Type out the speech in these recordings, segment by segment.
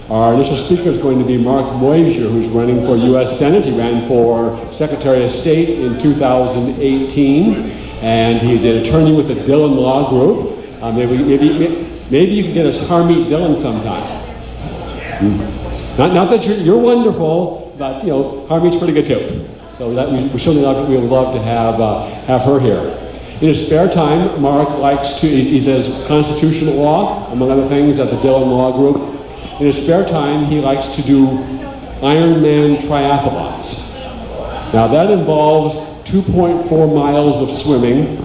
Our initial speaker is going to be Mark Meuser, who's running for U.S. Senate. He ran for Secretary of State in 2018, and he's an attorney with the Dillon Law Group. Maybe you can get us Harmeet Dillon sometime. Not that you're wonderful, but you know Harmeet's pretty good too. So we would love to have her here. In his spare time, Mark he does constitutional law, among other things, at the Dillon Law Group. In his spare time, he likes to do Ironman triathlons. Now that involves 2.4 miles of swimming,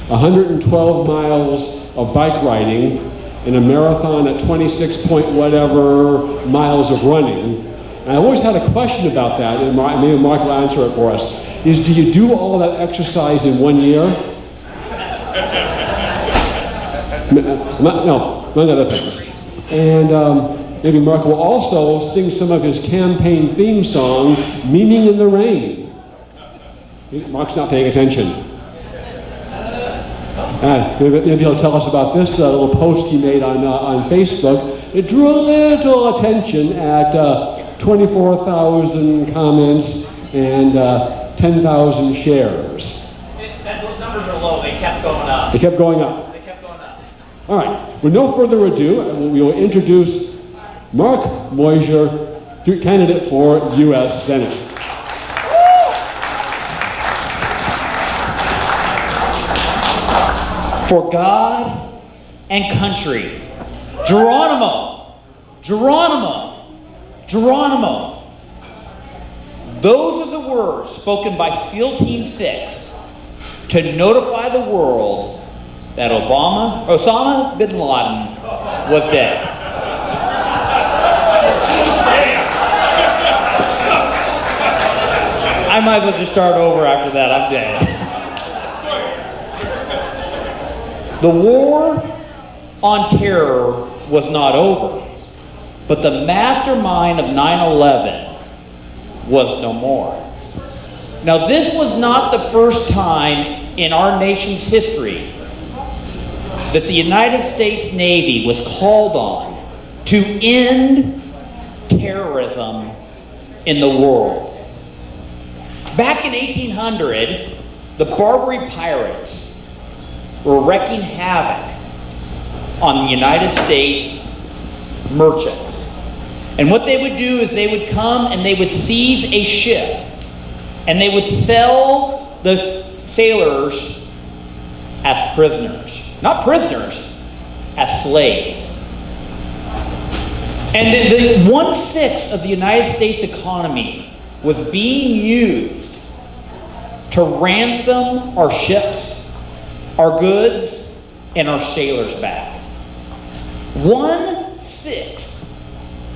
112 miles of bike riding, and a marathon at 26 point whatever miles of running. And I always had a question about that, and maybe Mark will answer it for us. Do you do all that exercise in 1 year? No, among other things. And maybe Mark will also sing some of his campaign theme song, Meaning in the Rain. Mark's not paying attention. Maybe he'll tell us about this little post he made on Facebook. It drew a little attention at 24,000 comments and 10,000 shares. Those numbers are low. They kept going up. They kept going up. They kept going up. All right. With no further ado, we will introduce Mark Meuser, candidate for U.S. Senate. For God and country. Geronimo. Geronimo. Geronimo. Those are the words spoken by SEAL Team 6 to notify the world that Osama bin Laden was dead. I might as well just start over after that. I'm dead. The war on terror was not over, but the mastermind of 9/11 was no more. Now, this was not the first time in our nation's history that the United States Navy was called on to end terrorism in the world. Back in 1800, the Barbary Pirates were wreaking havoc on the United States merchants. And what they would do is they would come and they would seize a ship and they would sell the sailors as prisoners. Not prisoners, as slaves. And the 1/6 of the United States economy was being used to ransom our ships, our goods, and our sailors back. 1/6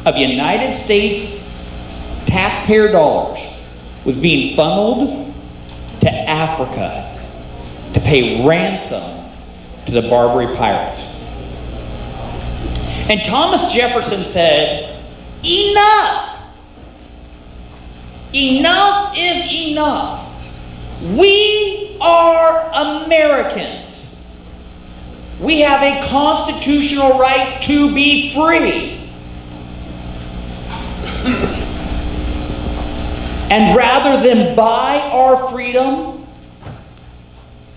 of United States taxpayer dollars was being funneled to Africa to pay ransom to the Barbary pirates. And Thomas Jefferson said, enough! Enough is enough. We are Americans. We have a constitutional right to be free. And rather than buy our freedom,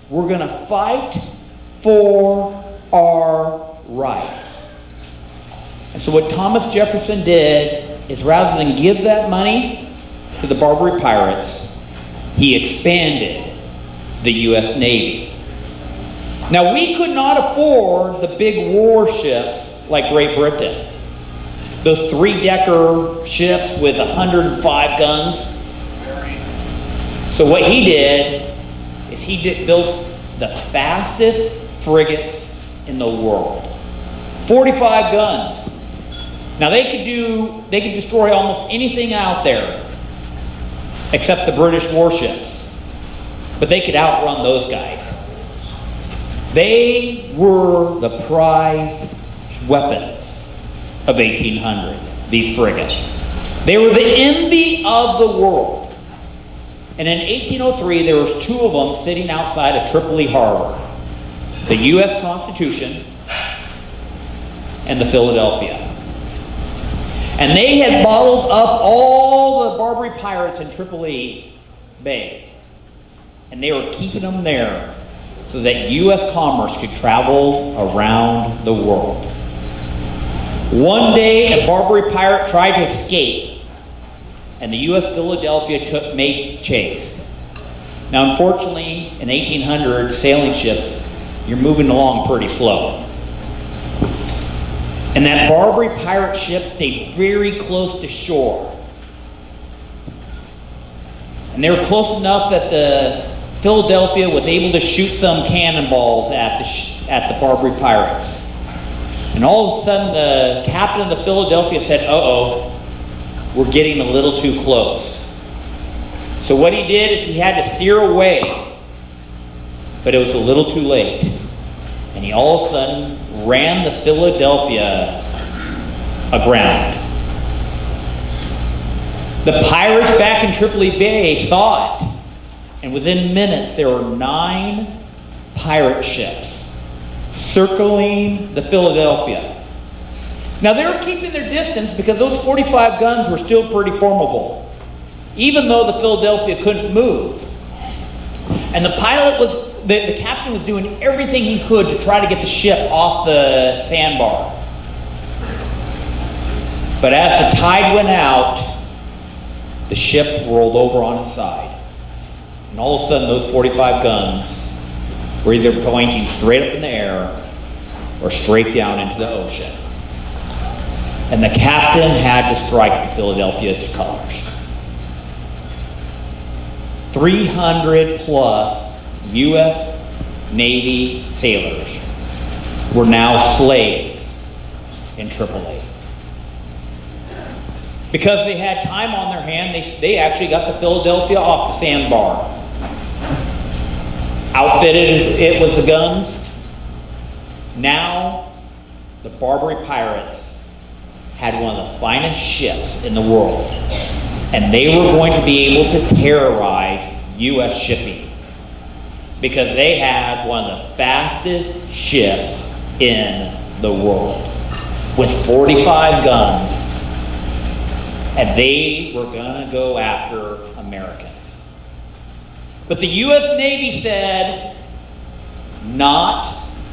we're going to fight for our rights. And so what Thomas Jefferson did is rather than give that money to the Barbary pirates, he expanded the U.S. Navy. Now, we could not afford the big warships like Great Britain. Those 3-decker ships with 105 guns. So what he did is he built the fastest frigates in the world. 45 guns. Now they could destroy almost anything out there except the British warships. But they could outrun those guys. They were the prized weapons of 1800, these frigates. They were the envy of the world. And in 1803, there was 2 of them sitting outside of Tripoli Harbor. The U.S. Constitution and the Philadelphia. And they had bottled up all the Barbary pirates in Tripoli Bay. And they were keeping them there so that U.S. commerce could travel around the world. One day, a Barbary pirate tried to escape, and the U.S. Philadelphia made chase. Now, unfortunately, in 1800, sailing ships, you're moving along pretty slow. And that Barbary pirate ship stayed very close to shore. And they were close enough that the Philadelphia was able to shoot some cannonballs at the Barbary pirates. And all of a sudden, the captain of the Philadelphia said, uh-oh, we're getting a little too close. So what he did is he had to steer away, but it was a little too late. And he all of a sudden ran the Philadelphia aground. The pirates back in Tripoli Bay saw it, and within minutes there were 9 pirate ships circling the Philadelphia. Now they were keeping their distance because those 45 guns were still pretty formidable, even though the Philadelphia couldn't move. And the captain was doing everything he could to try to get the ship off the sandbar. But as the tide went out, the ship rolled over on its side. And all of a sudden, those 45 guns were either pointing straight up in the air or straight down into the ocean. And the captain had to strike the Philadelphia's colors. 300 plus U.S. Navy sailors were now slaves in Tripoli. Because they had time on their hand, they actually got the Philadelphia off the sandbar. Outfitted it with the guns. Now, the Barbary pirates had one of the finest ships in the world. And they were going to be able to terrorize U.S. shipping. Because they had one of the fastest ships in the world. With 45 guns. And they were going to go after Americans. But the U.S. Navy said, not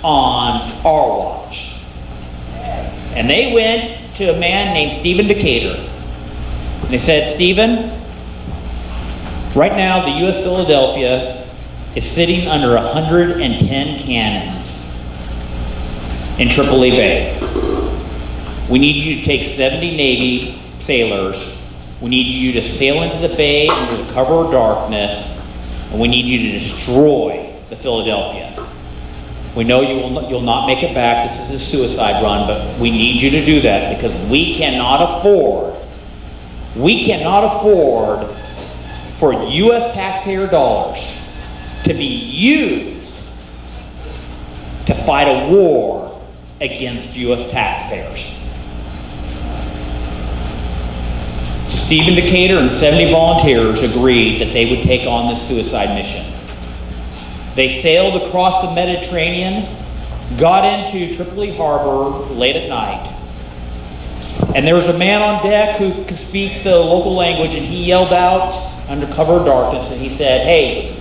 on our watch. And they went to a man named Stephen Decatur. And they said, Stephen, right now the U.S. Philadelphia is sitting under 110 cannons in Tripoli Bay. We need you to take 70 Navy sailors. We need you to sail into the bay under the cover of darkness, and we need you to destroy the Philadelphia. We know you'll not make it back. This is a suicide run, but we need you to do that because we cannot afford for U.S. taxpayer dollars to be used to fight a war against U.S. taxpayers. So Stephen Decatur and 70 volunteers agreed that they would take on this suicide mission. They sailed across the Mediterranean, got into Tripoli Harbor late at night. And there was a man on deck who could speak the local language, and he yelled out under cover of darkness, and he said, hey,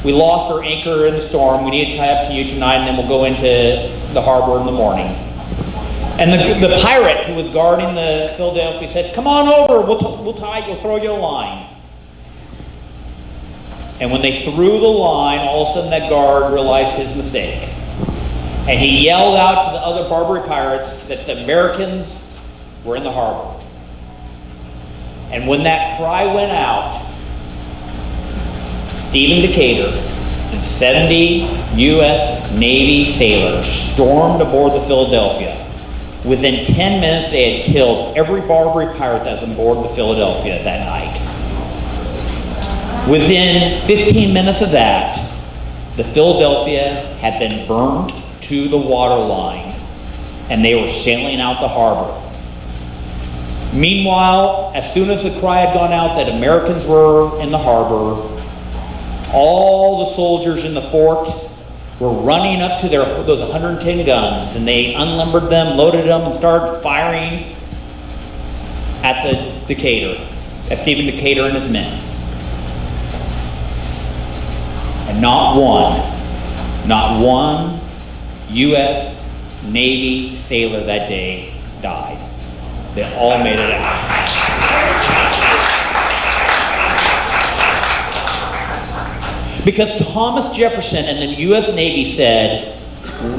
we lost our anchor in the storm. We need to tie up to you tonight, and then we'll go into the harbor in the morning. And the pirate who was guarding the Philadelphia said, come on over, we'll tie you, we'll throw you a line. And when they threw the line, all of a sudden that guard realized his mistake. And he yelled out to the other Barbary pirates that the Americans were in the harbor. And when that cry went out, Stephen Decatur and 70 U.S. Navy sailors stormed aboard the Philadelphia. Within 10 minutes, they had killed every Barbary pirate that was on board the Philadelphia that night. Within 15 minutes of that, the Philadelphia had been burned to the waterline, and they were sailing out the harbor. Meanwhile, as soon as the cry had gone out that Americans were in the harbor, all the soldiers in the fort were running up to those 110 guns, and they unlimbered them, loaded them, and started firing. at the Decatur, at Stephen Decatur and his men. And not one U.S. Navy sailor that day died. They all made it out. Because Thomas Jefferson and the U.S. Navy said,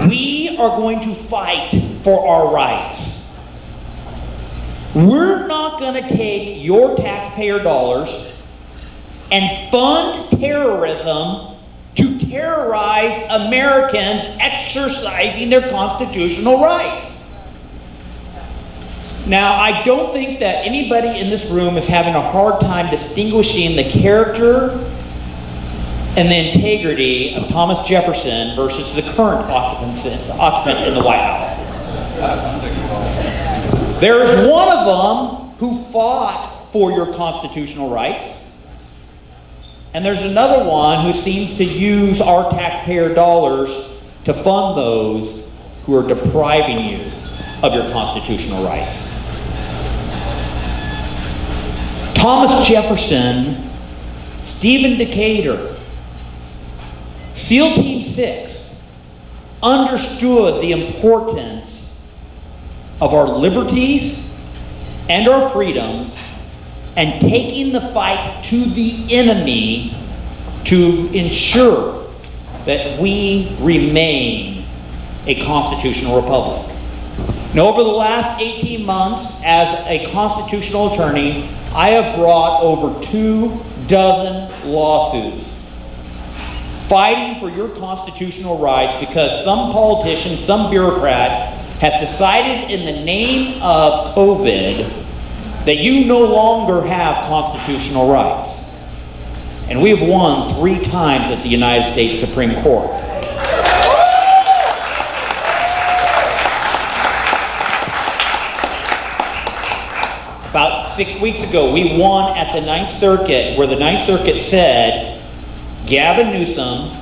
we are going to fight for our rights. We're not going to take your taxpayer dollars and fund terrorism to terrorize Americans exercising their constitutional rights. Now, I don't think that anybody in this room is having a hard time distinguishing the character and the integrity of Thomas Jefferson versus the current occupant in the White House. There is one of them who fought for your constitutional rights, and there's another one who seems to use our taxpayer dollars to fund those who are depriving you of your constitutional rights. Thomas Jefferson, Stephen Decatur, SEAL Team 6 understood the importance of our liberties and our freedoms and taking the fight to the enemy to ensure that we remain a constitutional republic. Now, over the last 18 months as a constitutional attorney, I have brought over 24 lawsuits fighting for your constitutional rights because some politician, some bureaucrat has decided in the name of COVID that you no longer have constitutional rights. And we have won 3 times at the United States Supreme Court. About 6 weeks ago, we won at the Ninth Circuit, where the Ninth Circuit said, Gavin Newsom,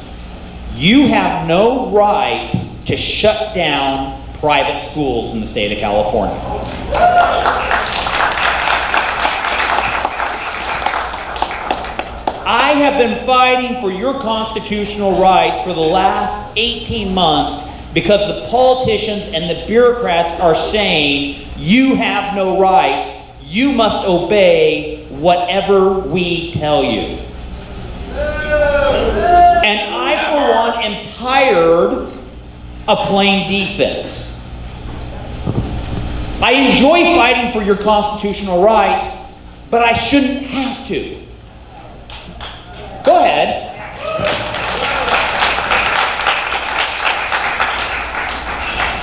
you have no right to shut down private schools in the state of California. I have been fighting for your constitutional rights for the last 18 months because the politicians and the bureaucrats are saying you have no rights. You must obey whatever we tell you. And I, for one, am tired of playing defense. I enjoy fighting for your constitutional rights, but I shouldn't have to. Go ahead.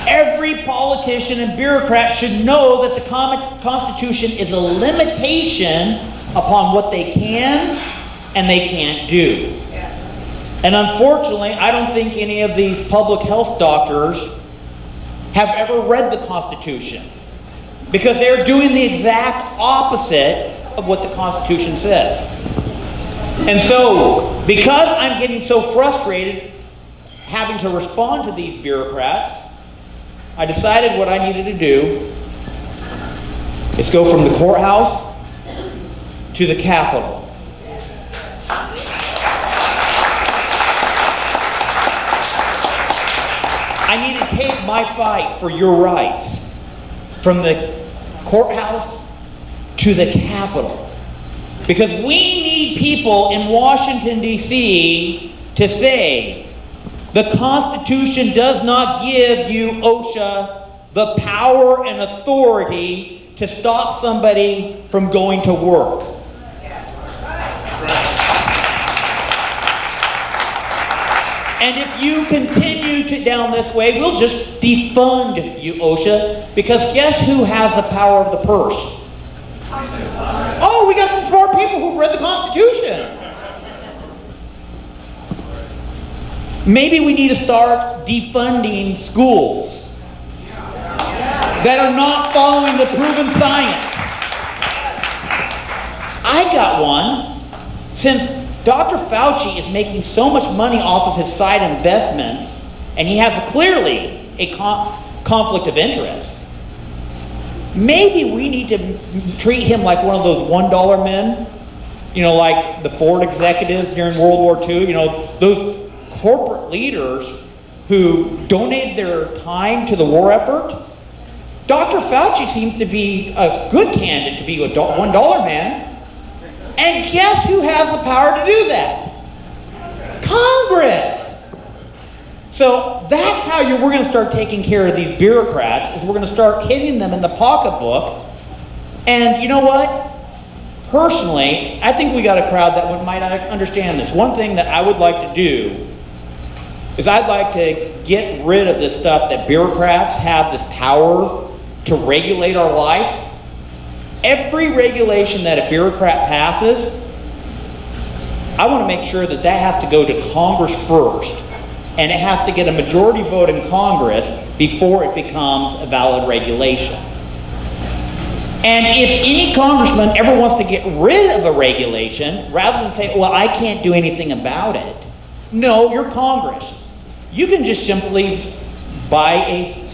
Every politician and bureaucrat should know that the Constitution is a limitation upon what they can and they can't do. And unfortunately, I don't think any of these public health doctors have ever read the Constitution, because they're doing the exact opposite of what the Constitution says. And so, because I'm getting so frustrated having to respond to these bureaucrats, I decided what I needed to do is go from the courthouse to the Capitol. I need to take my fight for your rights from the courthouse to the Capitol. Because we need people in Washington, D.C. to say, the Constitution does not give you, OSHA, the power and authority to stop somebody from going to work. And if you continue down this way, we'll just defund you, OSHA, because guess who has the power of the purse? Oh, we got some smart people who've read the Constitution. Maybe we need to start defunding schools that are not following the proven science. I got one. Since Dr. Fauci is making so much money off of his side investments, and he has clearly a conflict of interest, maybe we need to treat him like one of those $1 men, you know, like the Ford executives during World War II, you know, those corporate leaders who donated their time to the war effort. Dr. Fauci seems to be a good candidate to be a $1 man. And guess who has the power to do that? Congress. So that's how we're going to start taking care of these bureaucrats, is we're going to start hitting them in the pocketbook. And you know what? Personally, I think we got a crowd that might understand this. One thing that I would like to do is I'd like to get rid of this stuff that bureaucrats have this power to regulate our lives. Every regulation that a bureaucrat passes, I want to make sure that that has to go to Congress first, and it has to get a majority vote in Congress before it becomes a valid regulation. And if any congressman ever wants to get rid of a regulation, rather than say, well, I can't do anything about it, no, you're Congress. You can just simply buy a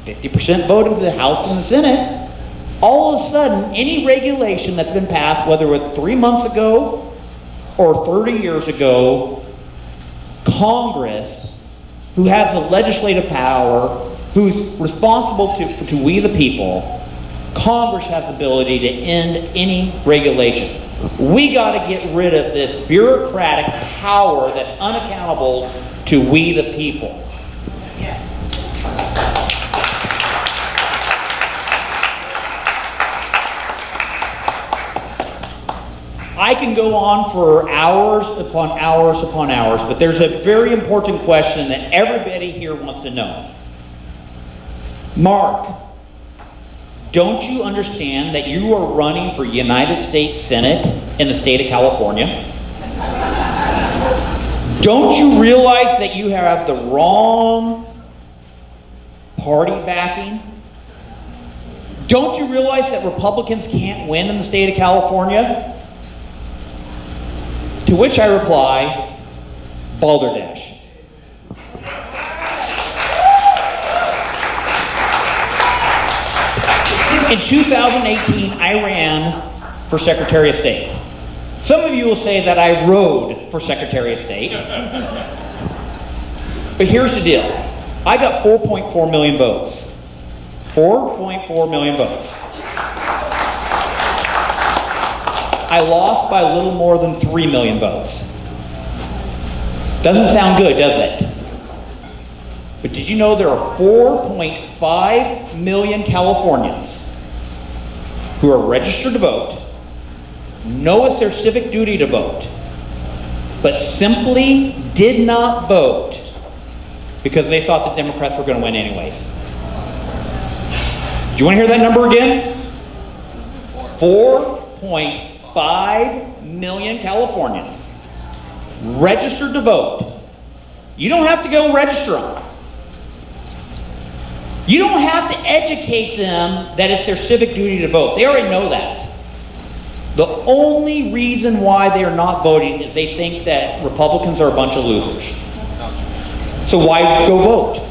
50% vote into the House and the Senate. All of a sudden, any regulation that's been passed, whether it was 3 months ago or 30 years ago, Congress, who has the legislative power, who's responsible to we the people, Congress has the ability to end any regulation. We got to get rid of this bureaucratic power that's unaccountable to we the people. I can go on for hours upon hours upon hours, but there's a very important question that everybody here wants to know. Mark, don't you understand that you are running for United States Senate in the state of California? Don't you realize that you have the wrong party backing? Don't you realize that Republicans can't win in the state of California? To which I reply, balderdash. In 2018, I ran for Secretary of State. Some of you will say that I rode for Secretary of State. But here's the deal. I got 4.4 million votes. 4.4 million votes. I lost by a little more than 3 million votes. Doesn't sound good, does it? But did you know there are 4.5 million Californians who are registered to vote, know it's their civic duty to vote, but simply did not vote because they thought the Democrats were going to win anyways? Do you want to hear that number again? 4.5 million Californians registered to vote. You don't have to go register them. You don't have to educate them that it's their civic duty to vote. They already know that. The only reason why they are not voting is they think that Republicans are a bunch of losers. So why go vote?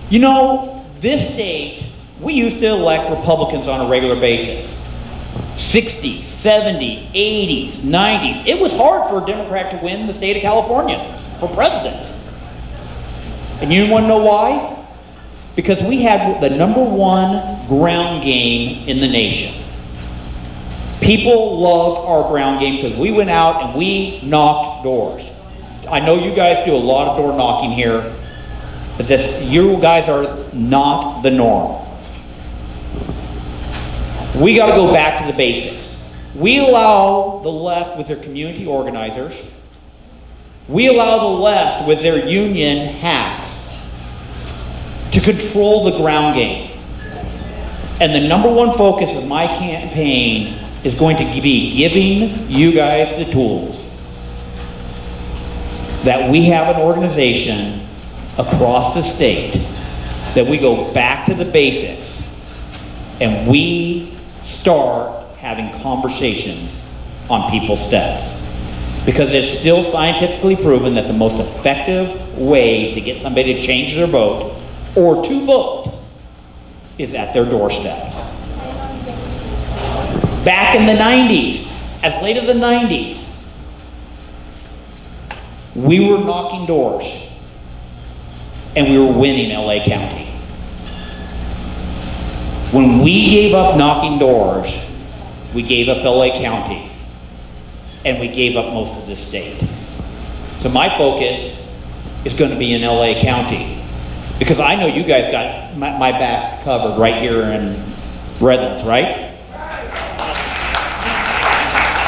You know, this state, we used to elect Republicans on a regular basis. 60s, 70s, 80s, 90s. It was hard for a Democrat to win the state of California for president. And you want to know why? Because we had the #1 ground game in the nation. People loved our ground game because we went out and we knocked doors. I know you guys do a lot of door knocking here, but you guys are not the norm. We got to go back to the basics. We allow the left with their community organizers. We allow the left with their union hacks to control the ground game. And the #1 focus of my campaign is going to be giving you guys the tools that we have an organization across the state, that we go back to the basics and we start having conversations on people's steps. Because it's still scientifically proven that the most effective way to get somebody to change their vote or to vote is at their doorstep. Back in the 90s, as late as the 90s, we were knocking doors and we were winning LA County. When we gave up knocking doors, we gave up LA County and we gave up most of the state. So my focus is going to be in LA County because I know you guys got my back covered right here in Redands, right?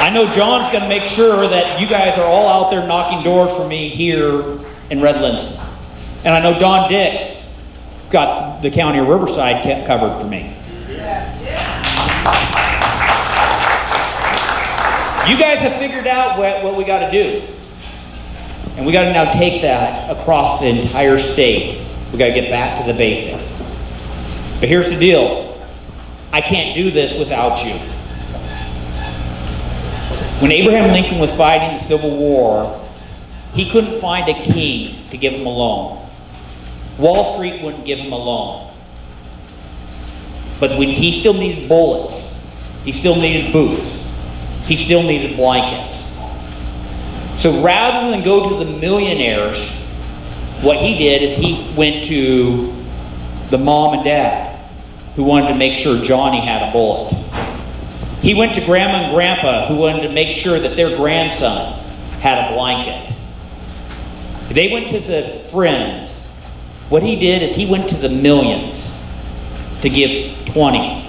I know John's going to make sure that you guys are all out there knocking doors for me here in Redlands. And I know Don Dix got the county of Riverside covered for me. You guys have figured out what we got to do. And we got to now take that across the entire state. We got to get back to the basics. But here's the deal. I can't do this without you. When Abraham Lincoln was fighting the Civil War, he couldn't find a king to give him a loan. Wall Street wouldn't give him a loan. But he still needed bullets. He still needed boots. He still needed blankets. So rather than go to the millionaires, what he did is he went to the mom and dad who wanted to make sure Johnny had a bullet. He went to grandma and grandpa who wanted to make sure that their grandson had a blanket. They went to the friends. What he did is he went to the millions to give $20,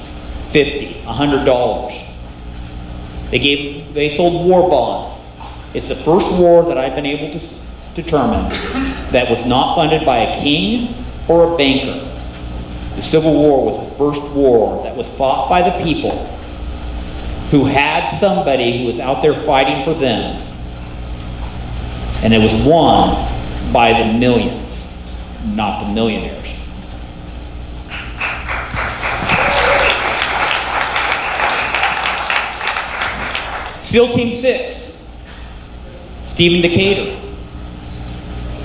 $50, $100. They sold war bonds. It's the first war that I've been able to determine that was not funded by a king or a banker. The Civil War was the first war that was fought by the people who had somebody who was out there fighting for them. And it was won by the millions, not the millionaires. SEAL Team 6, Stephen Decatur,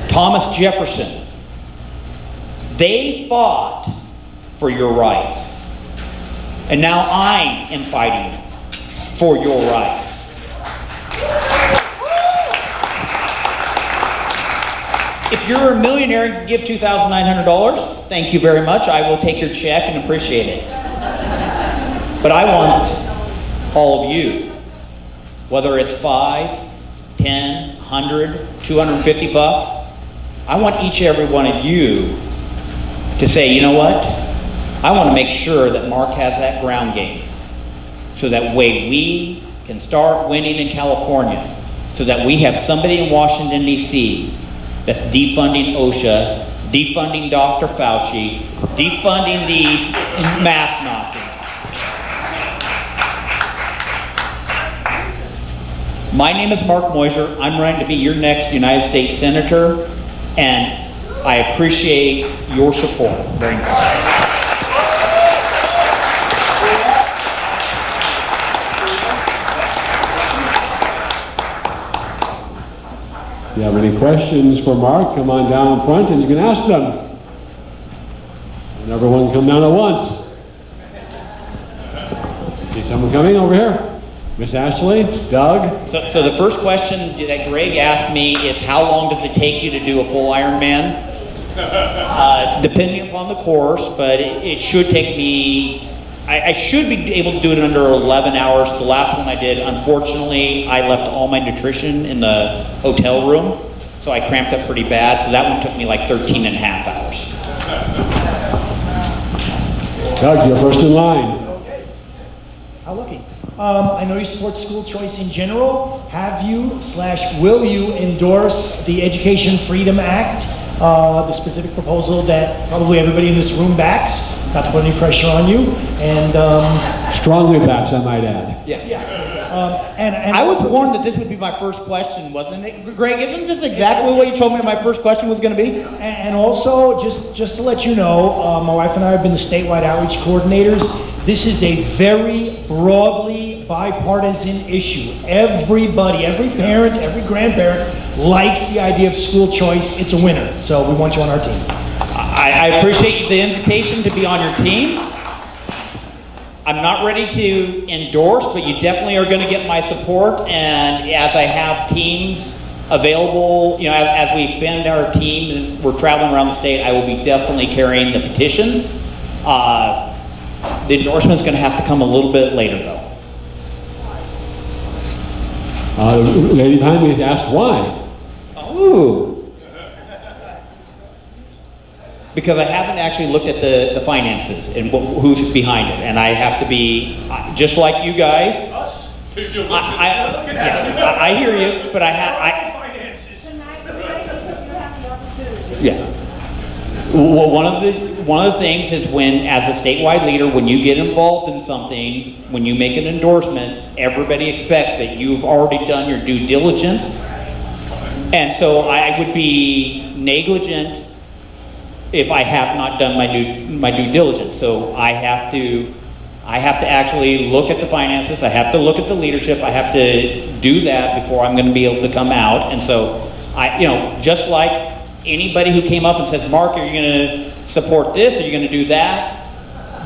Thomas Jefferson, they fought for your rights. And now I am fighting for your rights. If you're a millionaire and give $2,900, thank you very much. I will take your check and appreciate it. But I want all of you, whether it's 5, 10, 100, 250 bucks, I want each and every one of you to say, you know what? I want to make sure that Mark has that ground game so that way we can start winning in California, so that we have somebody in Washington, D.C. that's defunding OSHA, defunding Dr. Fauci, defunding these mass Nazis. My name is Mark Meuser. I'm running to be your next United States Senator, and I appreciate your support very much. If you have any questions for Mark, come on down in front and you can ask them. And everyone can come down at once. See someone coming over here? Miss Ashley, Doug. So the first question that Greg asked me is, how long does it take you to do a full Ironman? Depending upon the course, but it should take me, I should be able to do it in under 11 hours. The last one I did, unfortunately, I left all my nutrition in the hotel room, so I cramped up pretty bad. So that one took me like 13 and a half hours. Doug, you're first in line. Okay. How lucky. I know you support school choice in general. Have you / will you endorse the Education Freedom Act, the specific proposal that probably everybody in this room backs? Not to put any pressure on you. And Strongly backs, I might add. And I was warned that this would be my first question, wasn't it? Greg, isn't this exactly what you told me my first question was going to be? And also, just to let you know, my wife and I have been the statewide outreach coordinators. This is a very broadly bipartisan issue. Everybody, every parent, every grandparent likes the idea of school choice. It's a winner. So we want you on our team. I appreciate the invitation to be on your team. I'm not ready to endorse, but you definitely are going to get my support. And as I have teams available, you know, as we expand our team and we're traveling around the state, I will be definitely carrying the petitions. The endorsement's going to have to come a little bit later, though. The lady behind me has asked why. Ooh. Because I haven't actually looked at the finances and who's behind it, and I have to be just like you guys. Us? I hear you, but finances. Yeah. Well, one of the things is when, as a statewide leader, when you get involved in something, when you make an endorsement, everybody expects that you've already done your due diligence, and so I would be negligent if I have not done my due diligence. So I have to actually look at the finances. I have to look at the leadership. I have to do that before I'm going to be able to come out. And so you know, just like anybody who came up and says, Mark, are you going to support this? Are you going to do that?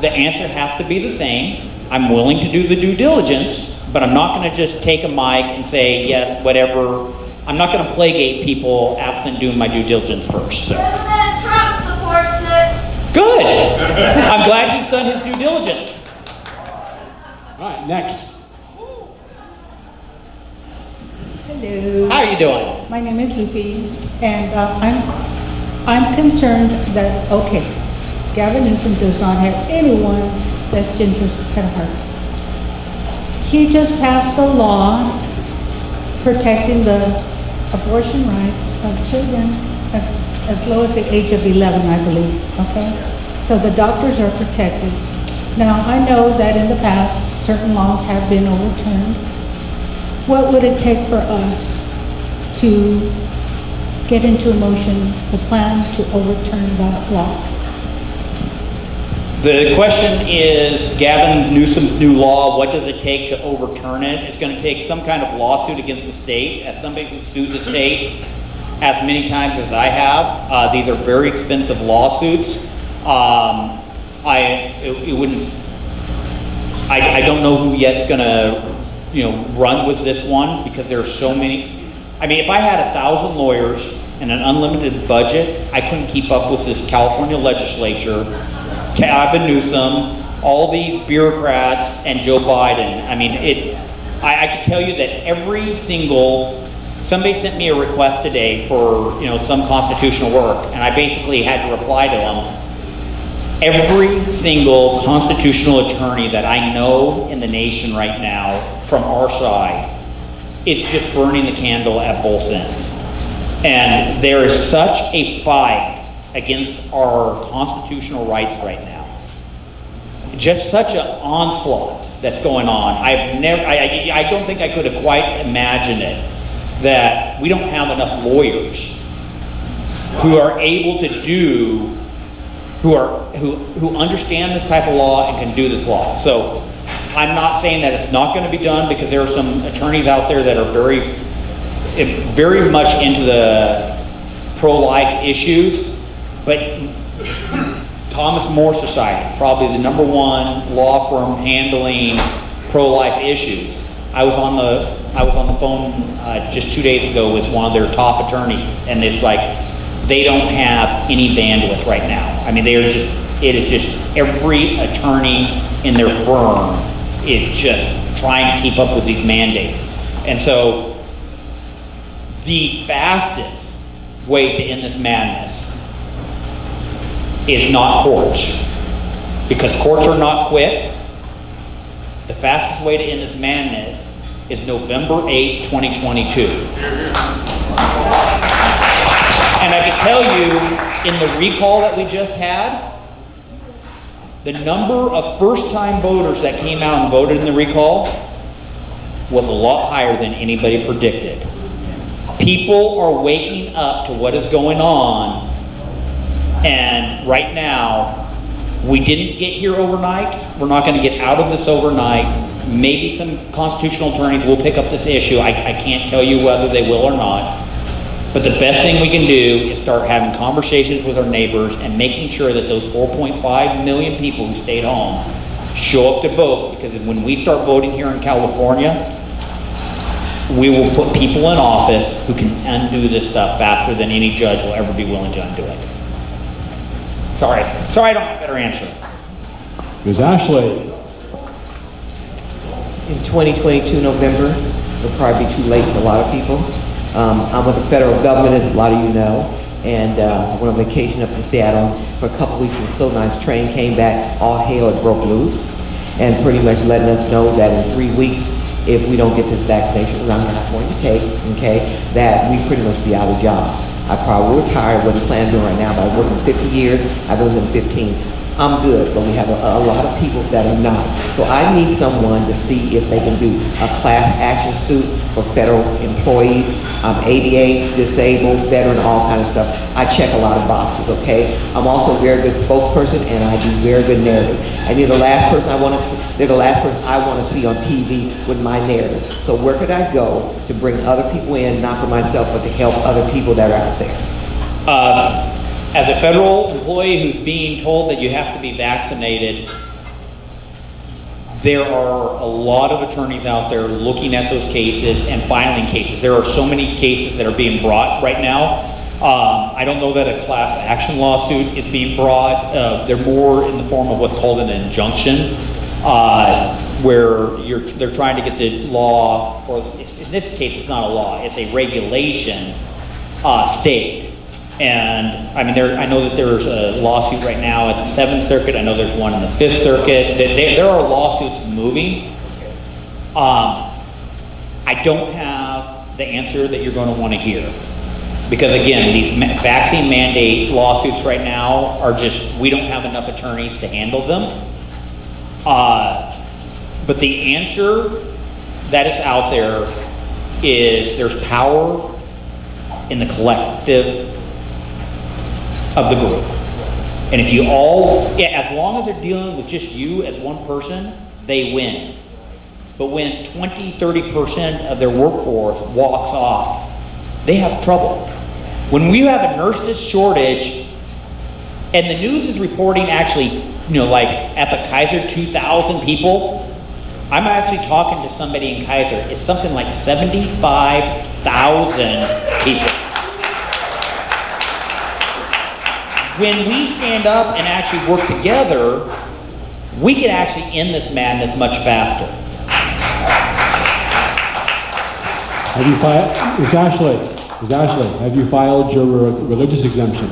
The answer has to be the same. I'm willing to do the due diligence, but I'm not going to just take a mic and say, yes, whatever. I'm not going to plagiate people absent doing my due diligence first. So. President Trump supports it. Good. I'm glad he's done his due diligence. All right, next. Hello. How are you doing? My name is Lupe, and I'm concerned that, okay, Gavin Newsom does not have anyone's best interest at heart. He just passed a law protecting the abortion rights of children as low as the age of 11, I believe, okay? So the doctors are protected. Now, I know that in the past, certain laws have been overturned. What would it take for us to get into motion the plan to overturn that law? The question is Gavin Newsom's new law, what does it take to overturn it? It's going to take some kind of lawsuit against the state. As somebody who sued the state as many times as I have, these are very expensive lawsuits. I don't know who yet's going to, run with this one, because there are so many. I mean, if I had 1,000 lawyers and an unlimited budget, I couldn't keep up with this California legislature, Gavin Newsom, all these bureaucrats, and Joe Biden. I mean, I can tell you that somebody sent me a request today for, some constitutional work, and I basically had to reply to them. Every single constitutional attorney that I know in the nation right now from our side is just burning the candle at both ends. And there is such a fight against our constitutional rights right now. Just such an onslaught that's going on. I don't think I could have quite imagined it, that we don't have enough lawyers who are able to do, who understand this type of law and can do this law. So I'm not saying that it's not going to be done, because there are some attorneys out there that are very, very much into the pro-life issues, but Thomas More Society, probably the #1 law firm handling pro-life issues. I was on the phone just 2 days ago with one of their top attorneys, and it's like they don't have any bandwidth right now. I mean, it is just every attorney in their firm is just trying to keep up with these mandates. And so the fastest way to end this madness is not courts, because courts are not quick. The fastest way to end this madness is November 8th, 2022. And I can tell you, in the recall that we just had, the number of first-time voters that came out and voted in the recall was a lot higher than anybody predicted. People are waking up to what is going on, and right now, we didn't get here overnight. We're not going to get out of this overnight. Maybe some constitutional attorneys will pick up this issue. I can't tell you whether they will or not. But the best thing we can do is start having conversations with our neighbors and making sure that those 4.5 million people who stayed home show up to vote, because when we start voting here in California, we will put people in office who can undo this stuff faster than any judge will ever be willing to undo it. Sorry I don't have a better answer. Ms. Ashley. In 2022 November, it'll probably be too late for a lot of people. I'm with the federal government, as a lot of you know, and I went on vacation up to Seattle for a couple weeks. It was so nice. Train came back, all hell had broke loose, and pretty much letting us know that in 3 weeks, if we don't get this vaccination, which I'm not going to take, okay, that we pretty much be out of job. I probably will retire, wouldn't plan on doing right now, but I've worked for 50 years, I've been with them 15. I'm good, but we have a lot of people that are not. So I need someone to see if they can do a class action suit for federal employees. I'm ADA, disabled, veteran, all kind of stuff. I check a lot of boxes, okay? I'm also a very good spokesperson, and I do very good narrative. And you're the last person I want to see, they're the last person I want to see on TV with my narrative. So where could I go to bring other people in, not for myself, but to help other people that are out there? As a federal employee who's being told that you have to be vaccinated, there are a lot of attorneys out there looking at those cases and filing cases. There are so many cases that are being brought right now. I don't know that a class action lawsuit is being brought. They're more in the form of what's called an injunction, where they're trying to get the law, or in this case it's not a law, it's a regulation, stayed. And I mean, I know that there's a lawsuit right now at the 7th Circuit. I know there's one in the 5th Circuit. There are lawsuits moving. I don't have the answer that you're going to want to hear. Because again, these vaccine mandate lawsuits right now are just, we don't have enough attorneys to handle them. But the answer that is out there is there's power in the collective of the group. And if you all, as long as they're dealing with just you as one person, they win. But when 20, 30% of their workforce walks off, they have trouble. When we have a nurses shortage, and the news is reporting actually, like at the Kaiser, 2,000 people, I'm actually talking to somebody in Kaiser, it's something like 75,000 people. When we stand up and actually work together, we can actually end this madness much faster. Have you filed, Ms. Ashley, have you filed your religious exemption?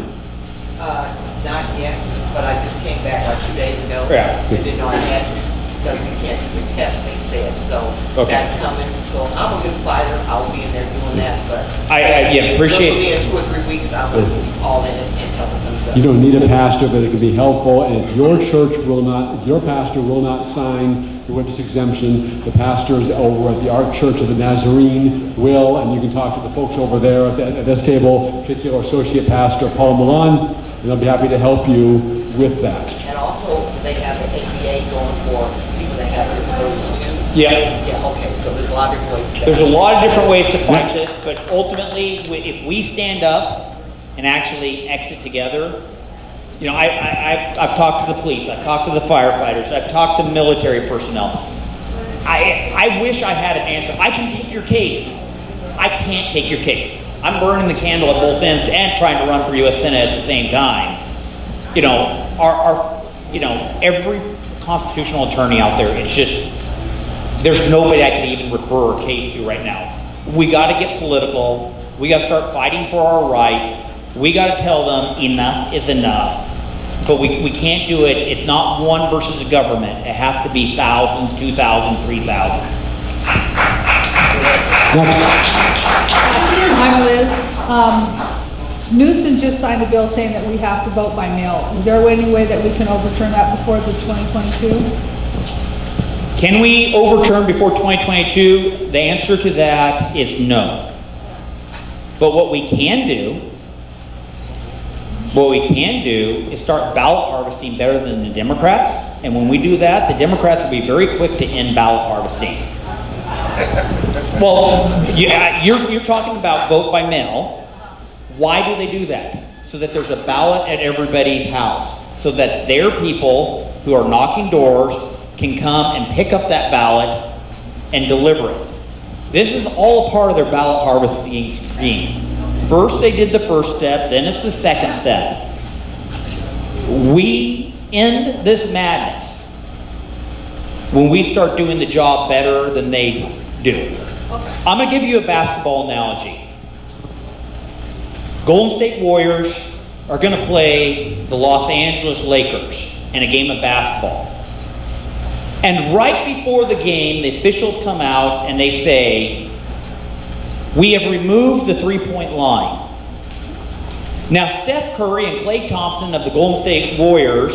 Not yet, but I just came back like 2 days ago. Yeah. I didn't know I had to. So you can't do the test, they said. So Okay. that's coming. So I'm a good fighter. I'll be in there doing that. But I appreciate me in 2 or 3 weeks, I'm going to be all in it and helping some stuff. You don't need a pastor, but it can be helpful. And if your church will not, if your pastor will not sign the religious exemption, the pastors over at the Ark Church of the Nazarene will, and you can talk to the folks over there at this table, particular Associate Pastor Paul Milan, and they'll be happy to help you with that. And also, they have the APA going for people that have disabilities too. Yeah. Yeah, okay. So there's a lot of different ways to do There's a it. lot of different ways to fight this, but ultimately, if we stand up and actually exit together, I've talked to the police, I've talked to the firefighters, I've talked to military personnel. I wish I had an answer. I can take your case. I can't take your case. I'm burning the candle at both ends and trying to run for U.S. Senate at the same time. Every constitutional attorney out there, it's just, there's nobody I can even refer a case to right now. We got to get political. We got to start fighting for our rights. We got to tell them enough is enough. But we can't do it. It's not one versus a government. It has to be thousands, 2,000, 3,000. Next. I'm Liz. Newsom just signed a bill saying that we have to vote by mail. Is there any way that we can overturn that before the 2022? Can we overturn before 2022? The answer to that is no. But what we can do is start ballot harvesting better than the Democrats. And when we do that, the Democrats will be very quick to end ballot harvesting. Well, you're talking about vote by mail. Why do they do that? So that there's a ballot at everybody's house. So that their people who are knocking doors, can come and pick up that ballot and deliver it. This is all a part of their ballot harvesting scheme. First they did the first step, then it's the second step. We end this madness when we start doing the job better than they do. I'm going to give you a basketball analogy. Golden State Warriors are going to play the Los Angeles Lakers in a game of basketball. And right before the game, the officials come out and they say, "We have removed the three-point line." Now, Steph Curry and Klay Thompson of the Golden State Warriors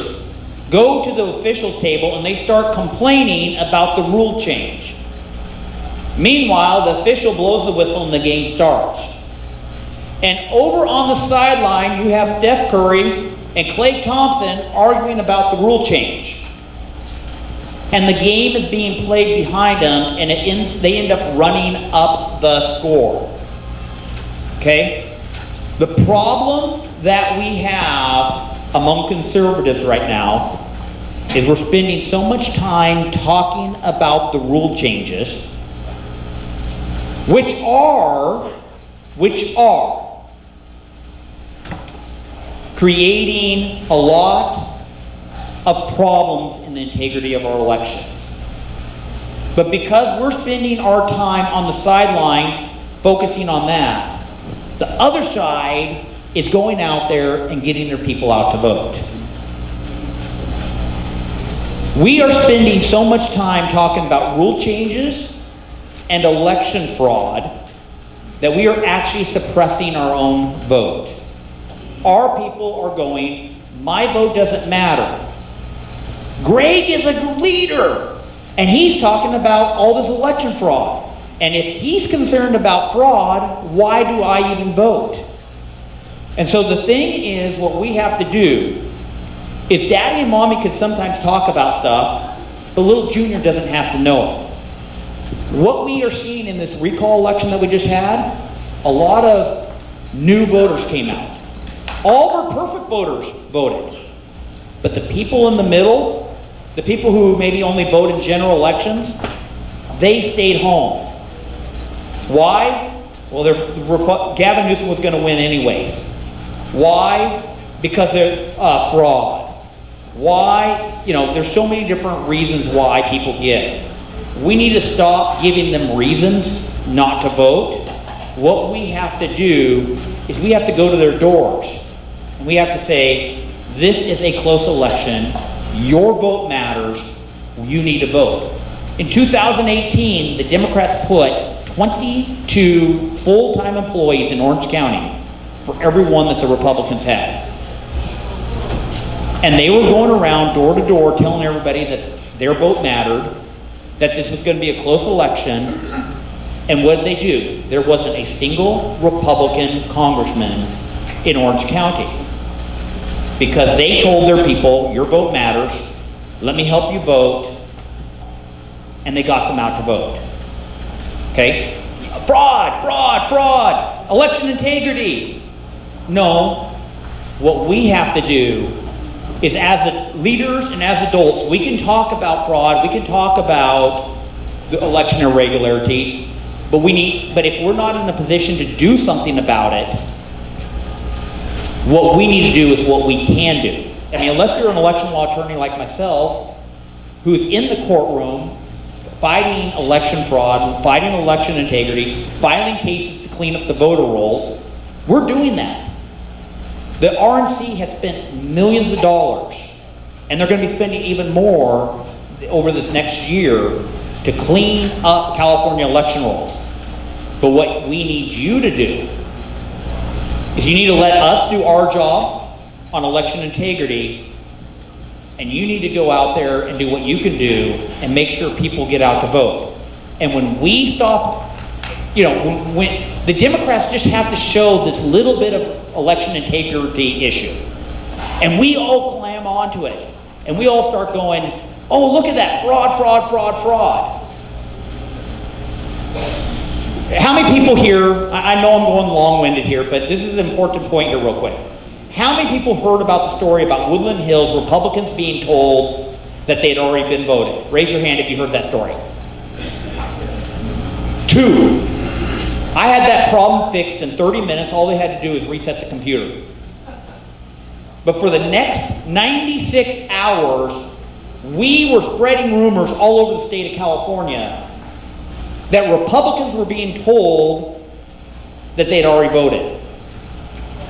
go to the officials' table and they start complaining about the rule change. Meanwhile, the official blows the whistle and the game starts. And over on the sideline, you have Steph Curry and Klay Thompson arguing about the rule change. And the game is being played behind them, and they end up running up the score. Okay? The problem that we have among conservatives right now is we're spending so much time talking about the rule changes, which are creating a lot of problems in the integrity of our elections. But because we're spending our time on the sideline focusing on that, the other side is going out there and getting their people out to vote. We are spending so much time talking about rule changes and election fraud that we are actually suppressing our own vote. Our people are going, "My vote doesn't matter." Greg is a leader, and he's talking about all this election fraud. And if he's concerned about fraud, why do I even vote? And so the thing is, what we have to do is Daddy and Mommy could sometimes talk about stuff, but little Junior doesn't have to know it. What we are seeing in this recall election that we just had, a lot of new voters came out. All of our perfect voters voted. But the people in the middle, the people who maybe only vote in general elections, they stayed home. Why? Well, Gavin Newsom was going to win anyways. Why? Because they're fraud. Why? There's so many different reasons why people give. We need to stop giving them reasons not to vote. What we have to do is we have to go to their doors and we have to say, "This is a close election. Your vote matters. You need to vote." In 2018, the Democrats put 22 full-time employees in Orange County for every one that the Republicans had. And they were going around door to door telling everybody that their vote mattered, that this was going to be a close election. And what did they do? There wasn't a single Republican congressman in Orange County. Because they told their people, "Your vote matters. Let me help you vote." And they got them out to vote. Okay? Fraud, fraud, fraud. Election integrity. No. What we have to do is, as leaders and as adults, we can talk about fraud, we can talk about the election irregularities, but if we're not in a position to do something about it, what we need to do is what we can do. I mean, unless you're an election law attorney like myself, who's in the courtroom fighting election fraud, fighting election integrity, filing cases to clean up the voter rolls, we're doing that. The RNC has spent millions of dollars, and they're going to be spending even more over this next year to clean up California election rolls. But what we need you to do is you need to let us do our job on election integrity, and you need to go out there and do what you can do and make sure people get out to vote. And when we stop, when the Democrats just have to show this little bit of election integrity issue, and we all clam onto it, and we all start going, "Oh, look at that, fraud, fraud, fraud, fraud." How many people here, I know I'm going long-winded here, but this is an important point here real quick. How many people heard about the story about Woodland Hills, Republicans being told, that they had already been voted. Raise your hand if you heard that story. 2, I had that problem fixed in 30 minutes. All they had to do is reset the computer. But for the next 96 hours, we were spreading rumors all over the state of California that Republicans were being told that they'd already voted.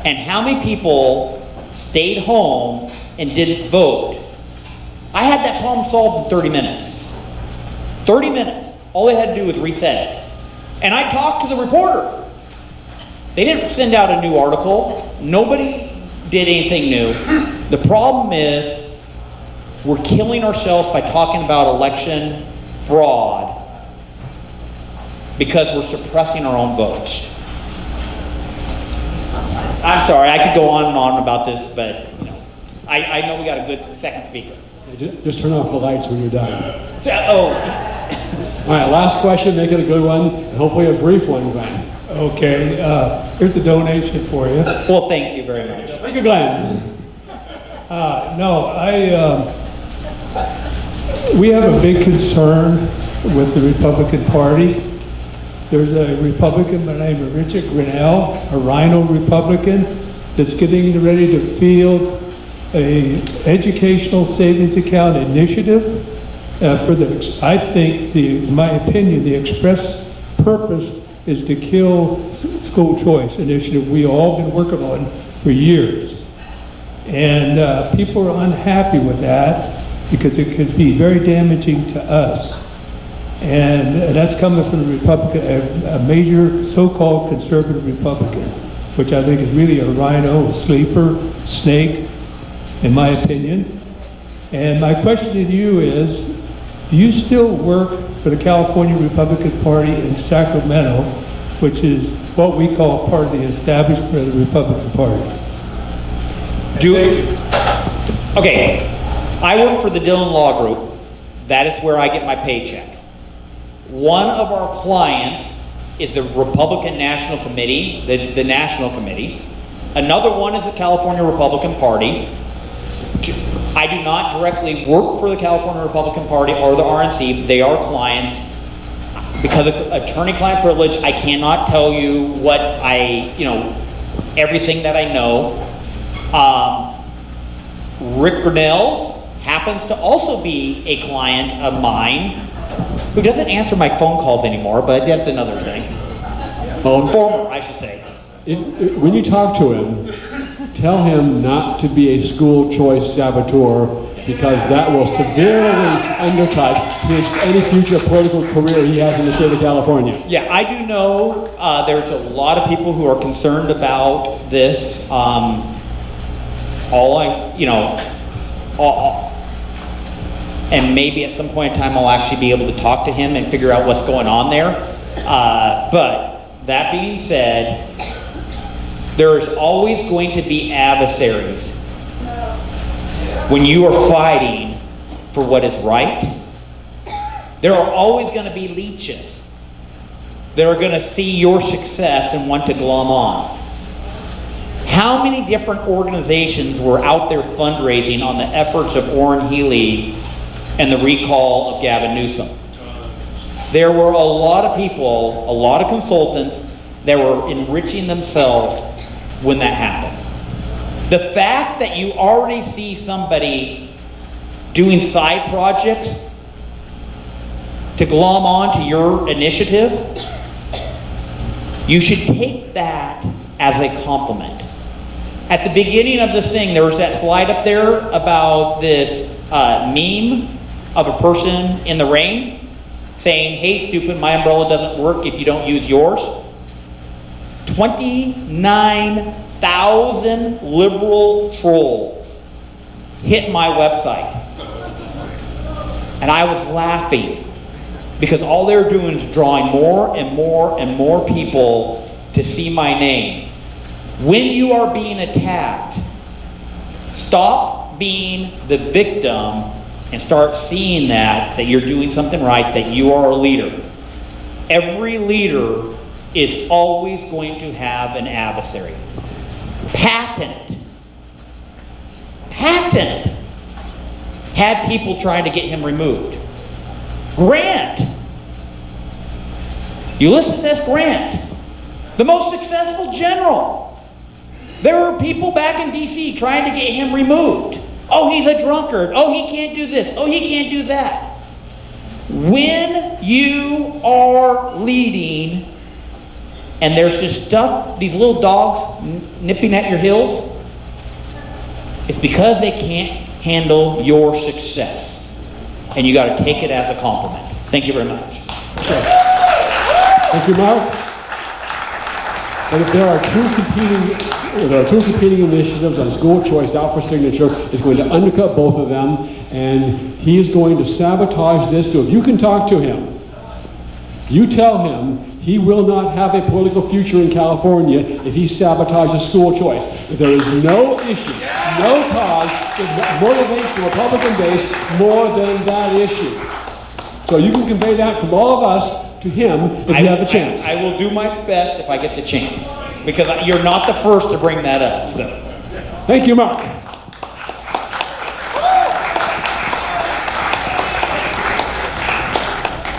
And how many people stayed home and didn't vote? I had that problem solved in 30 minutes. 30 minutes. All they had to do was reset it. And I talked to the reporter. They didn't send out a new article. Nobody did anything new. The problem is we're killing ourselves by talking about election fraud because we're suppressing our own votes. I'm sorry, I could go on and on about this, but you know, I know we got a good second speaker. Just turn off the lights when you're done. Oh. All right, last question, make it a good one, and hopefully a brief one, Glenn. Okay, here's a donation for you. Well, thank you very much. Thank you, Glenn. We have a big concern with the Republican Party. There's a Republican by the name of Richard Grinnell, a Rhino Republican, that's getting ready to field a educational savings account initiative I think, in my opinion, the express purpose is to kill school choice initiative we all been working on for years. And people are unhappy with that because it could be very damaging to us. And that's coming from the Republican, a major so-called conservative Republican, which I think is really a rhino, a sleeper, snake, in my opinion. And my question to you is, do you still work for the California Republican Party in Sacramento, which is what we call part of the establishment of the Republican Party? Okay, I work for the Dillon Law Group. That is where I get my paycheck. One of our clients is the Republican National Committee, the National Committee. Another one is the California Republican Party. I do not directly work for the California Republican Party or the RNC. They are clients. Because of attorney-client privilege, I cannot tell you what everything that I know. Rick Grinnell happens to also be a client of mine who doesn't answer my phone calls anymore, but that's another thing. Former, I should say. When you talk to him, tell him not to be a school choice saboteur, because that will severely undercut any future political career he has in the state of California. Yeah, I do know there's a lot of people who are concerned about this. And maybe at some point in time I'll actually be able to talk to him and figure out what's going on there. But that being said, there is always going to be adversaries when you are fighting for what is right. There are always going to be leeches that are going to see your success and want to glom on. How many different organizations were out there fundraising on the efforts of Orrin Healy and the recall of Gavin Newsom? There were a lot of people, a lot of consultants that were enriching themselves when that happened. The fact that you already see somebody doing side projects to glom on to your initiative, you should take that as a compliment. At the beginning of this thing, there was that slide up there about this meme of a person in the rain saying, "Hey, stupid, my umbrella doesn't work if you don't use yours." 29,000 liberal trolls hit my website. And I was laughing because all they're doing is drawing more and more and more people to see my name. When you are being attacked, stop being the victim and start seeing that you're doing something right, that you are a leader. Every leader is always going to have an adversary. Patent. had people trying to get him removed. Grant, Ulysses S. Grant, the most successful general. There were people back in D.C. trying to get him removed. Oh, he's a drunkard. Oh, he can't do this. Oh, he can't do that. When you are leading and there's this stuff, these little dogs nipping at your heels, it's because they can't handle your success. And you got to take it as a compliment. Thank you very much. Thank you, Mark. But if there are two competing initiatives on school choice out for signature, it's going to undercut both of them, and he is going to sabotage this. So if you can talk to him, you tell him he will not have a political future in California if he sabotages school choice. There is no issue, no cause that motivates the Republican base more than that issue. So you can convey that from all of us to him if you have a chance. I will do my best if I get the chance, because you're not the first to bring that up. So, thank you, Mark.